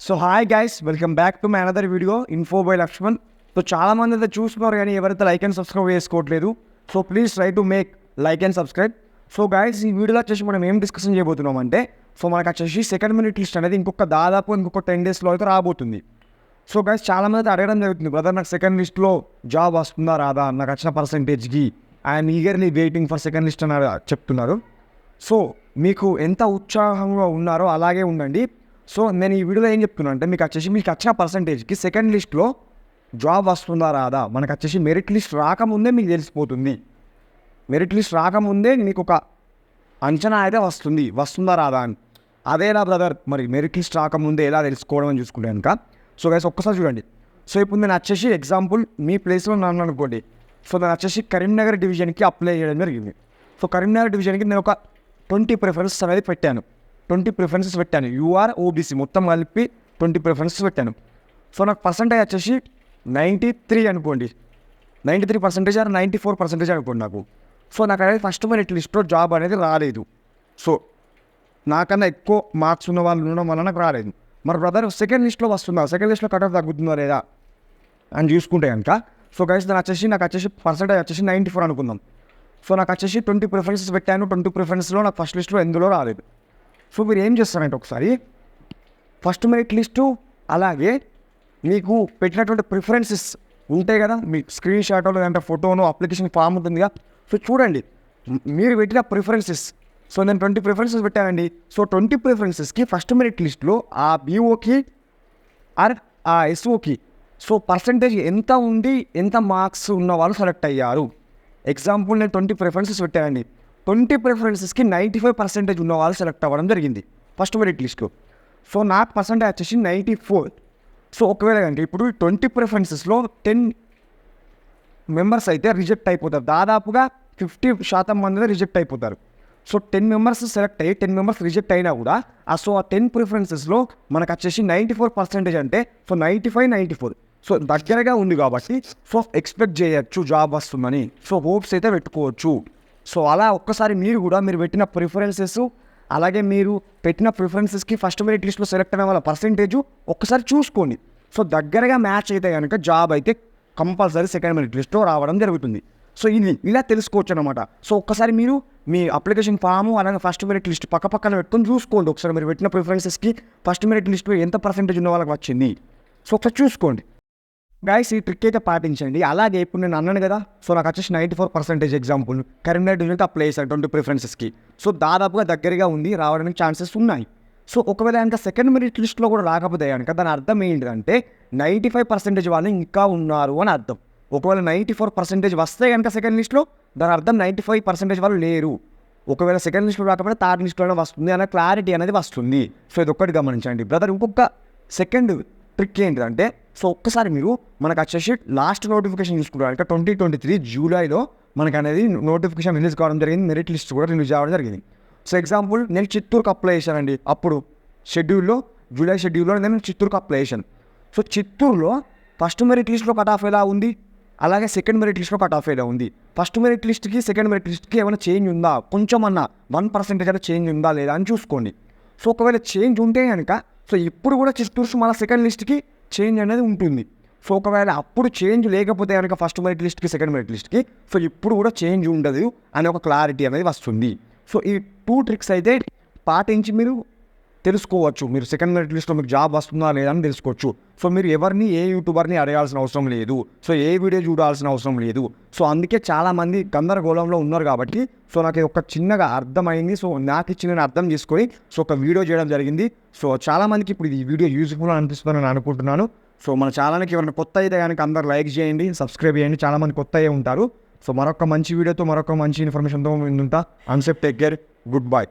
So hi guys, welcome back to my another video info by Lakshman. So చాలామంది అయితే చూస్తున్నారు కానీ ఎవరైతే లైక్ అండ్ సబ్స్క్రైబ్ చేసుకోవట్లేదు. So please try to make like and subscribe. So guys, ఈ వీడియోలో వచ్చేసి మనం ఏం డిస్కషన్ చేయబోతున్నాం అంటే, సో మనకు వచ్చేసి సెకండ్ మినిట్ లిస్ట్ అనేది ఇంకొక 10 డేస్లో అయితే రాబోతుంది. సో గైస్, చాలామంది అయితే అడగడం జరుగుతుంది, బ్రదర్ నాకు సెకండ్ లిస్ట్లో జాబ్ వస్తుందా రాదా, నాకు వచ్చిన పర్సెంటేజ్కి I'm eagerly waiting for second list అని చెప్తున్నారు. సో మీకు ఎంత ఉత్సాహంగా ఉన్నారో అలాగే ఉండండి. సో నేను ఈ వీడియోలో ఏం చెప్తున్నాను అంటే, మీకు వచ్చిన పర్సంటేజ్కి సెకండ్ లిస్ట్లో జాబ్ వస్తుందా రాదా మనకు వచ్చేసి మెరిట్ లిస్ట్ రాకముందే మీకు తెలిసిపోతుంది. మెరిట్ లిస్ట్ రాకముందే మీకు ఒక అంచనా అయితే వస్తుందా రాదా అని. అదేలా బ్రదర్, మరి మెరిట్ లిస్ట్ రాకముందే ఎలా తెలుసుకోవడం అని చూసుకుంటే కనుక, సో గైస్ ఒక్కసారి చూడండి. సో ఇప్పుడు నేను వచ్చేసి ఎగ్జాంపుల్ మీ ప్లేస్లో నన్ను అనుకోండి. సో నేను వచ్చేసి కరీంనగర్ డివిజన్కి అప్లై చేయడం జరిగింది. సో కరీంనగర్ డివిజన్కి నేను ఒక 20 ప్రిఫరెన్సెస్ అనేది పెట్టాను. 20 ప్రిఫరెన్సెస్ పెట్టాను. యూఆర్ ఓబీసీ మొత్తం కలిపి 20 ప్రిఫరెన్సెస్ పెట్టాను. సో నాకు పర్సంటేజ్ వచ్చేసి 93 అనుకోండి. 93% ఆర్ 94% అనుకోండి నాకు. సో నాకు అనేది ఫస్ట్ మెరిట్ లిస్ట్లో జాబ్ అనేది రాలేదు. సో నాకన్నా ఎక్కువ మార్క్స్ ఉన్న వాళ్ళు ఉండడం వల్ల నాకు రాలేదు. మరి బ్రదర్ సెకండ్ లిస్ట్లో వస్తుందా, సెకండ్ లిస్ట్లో కట్ ఆఫ్ తగ్గుతుందా లేదా అని చూసుకుంటే కనుక, సో గైస్ నాకు వచ్చేసి పర్సంటేజ్ వచ్చేసి 94 అనుకుందాం. సో నాకు వచ్చేసి 20 ప్రిఫరెన్సెస్ పెట్టాను. 20 ప్రిఫరెన్స్లో నాకు ఫస్ట్ లిస్ట్లో ఎందులో రాలేదు. సో మీరు ఏం చేస్తారంటే, ఒకసారి ఫస్ట్ మెరిట్ లిస్టు అలాగే మీకు పెట్టినటువంటి ప్రిఫరెన్సెస్ ఉంటాయి కదా, మీ స్క్రీన్ షాటో లేదంటే ఫోటోనో అప్లికేషన్ ఫామ్ ఉంటుందిగా. సో చూడండి మీరు పెట్టిన ప్రిఫరెన్సెస్. సో నేను 20 ప్రిఫరెన్సెస్ పెట్టానండి. సో 20 ప్రిఫరెన్సెస్కి ఫస్ట్ మెరిట్ లిస్ట్లో ఆ బీఓకి ఆర్ ఆ ఎస్ఓకి సో పర్సంటేజ్ ఎంత ఉంది, ఎంత మార్క్స్ ఉన్న వాళ్ళు సెలెక్ట్ అయ్యారు. ఎగ్జాంపుల్ నేను 20 ప్రిఫరెన్సెస్ పెట్టానండి. 20 ప్రిఫరెన్సెస్కి 95% ఉన్న వాళ్ళు సెలెక్ట్ అవ్వడం జరిగింది ఫస్ట్ మెరిట్ లిస్ట్లో. సో నాకు పర్సంటేజ్ వచ్చేసి 94. సో ఒకవేళ కనుక ఇప్పుడు 20 ప్రిఫరెన్సెస్లో 10 మెంబర్స్ అయితే రిజెక్ట్ అయిపోతారు. దాదాపుగా 50% మంది రిజెక్ట్ అయిపోతారు. సో 10 మెంబర్స్ సెలెక్ట్ అయ్యి 10 మెంబర్స్ రిజెక్ట్ అయినా కూడా ఆ 10 ప్రిఫరెన్సెస్లో మనకు వచ్చేసి 94% అంటే సో 95-94. సో దగ్గరగా ఉంది కాబట్టి సో ఎక్స్పెక్ట్ చేయొచ్చు జాబ్ వస్తుందని. సో హోప్స్ అయితే పెట్టుకోవచ్చు. సో అలా ఒక్కసారి మీరు పెట్టిన ప్రిఫరెన్సెస్ అలాగే మీరు పెట్టిన ప్రిఫరెన్సెస్కి ఫస్ట్ మెరిట్ లిస్ట్లో సెలెక్ట్ అయిన వాళ్ళ పర్సెంటేజ్ ఒక్కసారి చూసుకోండి. సో దగ్గరగా మ్యాచ్ అయితే కనుక జాబ్ అయితే కంపల్సరీ సెకండ్ మెరిట్ లిస్ట్లో రావడం జరుగుతుంది. సో ఇది ఇలా తెలుసుకోవచ్చు అనమాట. సో ఒక్కసారి మీరు మీ అప్లికేషన్ ఫాము అలాగే ఫస్ట్ మెరిట్ లిస్ట్ పక్కన పెట్టుకొని చూసుకోండి. ఒకసారి మీరు పెట్టిన ప్రిఫరెన్సెస్కి ఫస్ట్ మెరిట్ లిస్ట్లో ఎంత పర్సెంటేజ్ ఉన్న వాళ్ళకి వచ్చింది. సో ఒకసారి చూసుకోండి గైస్. ఈ ట్రిక్ అయితే పాటించండి. అలాగే ఇప్పుడు నేను అన్నాను కదా, సో నాకు వచ్చేసి 94% ఎగ్జాంపుల్ కరీంనగర్ డివిజన్కి అప్లై చేశాను 20 ప్రిఫరెన్సెస్కి. సో దాదాపుగా దగ్గరగా ఉంది, రావడానికి ఛాన్సెస్ ఉన్నాయి. సో ఒకవేళ కనుక సెకండ్ మెరిట్ లిస్ట్లో కూడా రాకపోతే కనుక దాని అర్థం ఏంటంటే 95% వాళ్ళు ఇంకా ఉన్నారు అని అర్థం. ఒకవేళ 94% వస్తే కనుక సెకండ్ లిస్ట్లో దాని అర్థం 95% వాళ్ళు లేరు. ఒకవేళ సెకండ్ లిస్ట్లో రాకపోతే థర్డ్ లిస్ట్లో వస్తుంది అనే క్లారిటీ అనేది వస్తుంది. సో ఇది ఒక్కటి గమనించండి బ్రదర్. ఇంకొక సెకండ్ ట్రిక్ ఏంటంటే, సో ఒక్కసారి మీరు మనకు వచ్చేసి లాస్ట్ నోటిఫికేషన్ చూసుకుంటారు 2023 జూలైలో మనకు అనేది నోటిఫికేషన్ రిలీజ్ కావడం జరిగింది. మెరిట్ లిస్ట్ కూడా రిలీజ్ అవ్వడం జరిగింది. సో ఎగ్జాంపుల్ నేను చిత్తూరుకి అప్లై చేశానండి. అప్పుడు జూలై షెడ్యూల్లో నేను చిత్తూరుకి అప్లై చేశాను. సో చిత్తూరులో ఫస్ట్ మెరిట్ లిస్ట్లో కట్ ఆఫ్ ఎలా ఉంది, అలాగే సెకండ్ మెరిట్ లిస్ట్లో కట్ ఆఫ్ ఎలా ఉంది, ఫస్ట్ మెరిట్ లిస్ట్కి సెకండ్ మెరిట్ లిస్ట్కి ఏమైనా చేంజ్ ఉందా, కొంచెం అన్న 1% అయితే చేంజ్ ఉందా లేదా అని చూసుకోండి. సో ఒకవేళ చేంజ్ ఉంటే కనుక సో ఇప్పుడు కూడా చిత్తూరు మళ్ళీ సెకండ్ లిస్ట్కి చేంజ్ అనేది ఉంటుంది. సో ఒకవేళ అప్పుడు చేంజ్ లేకపోతే కనుక ఫస్ట్ మెరిట్ లిస్ట్కి సెకండ్ మెరిట్ లిస్ట్కి సో ఇప్పుడు కూడా చేంజ్ ఉండదు అనే ఒక క్లారిటీ అనేది వస్తుంది. సో ఈ 2 ట్రిక్స్ అయితే పాటించి మీరు తెలుసుకోవచ్చు, మీరు సెకండ్ మెరిట్ లిస్ట్లో మీకు జాబ్ వస్తుందా లేదా అని తెలుసుకోవచ్చు. సో మీరు ఎవరిని ఏ యూట్యూబర్ని అడగాల్సిన అవసరం లేదు. సో ఏ వీడియో చూడాల్సిన అవసరం లేదు. సో అందుకే చాలామంది గందరగోళంలో ఉన్నారు కాబట్టి సో నాకు ఒక చిన్నగా అర్థమైంది. సో నాకు ఇచ్చిన అర్థం చేసుకొని సో ఒక వీడియో చేయడం జరిగింది. సో చాలామందికి ఇప్పుడు ఈ వీడియో యూజ్ఫుల్ అనిపిస్తుందని నేను అనుకుంటున్నాను. సో మన ఛానల్కి ఎవరైనా కొత్త అయితే కనుక అందరూ లైక్ చేయండి, సబ్స్క్రైబ్ చేయండి. చాలామంది కొత్త అయ్యే ఉంటారు. సో మరొక మంచి వీడియోతో మరొక మంచి ఇన్ఫర్మేషన్తో ముందుంటా. అన్సెప్ టేక్ కేర్, గుడ్ బై.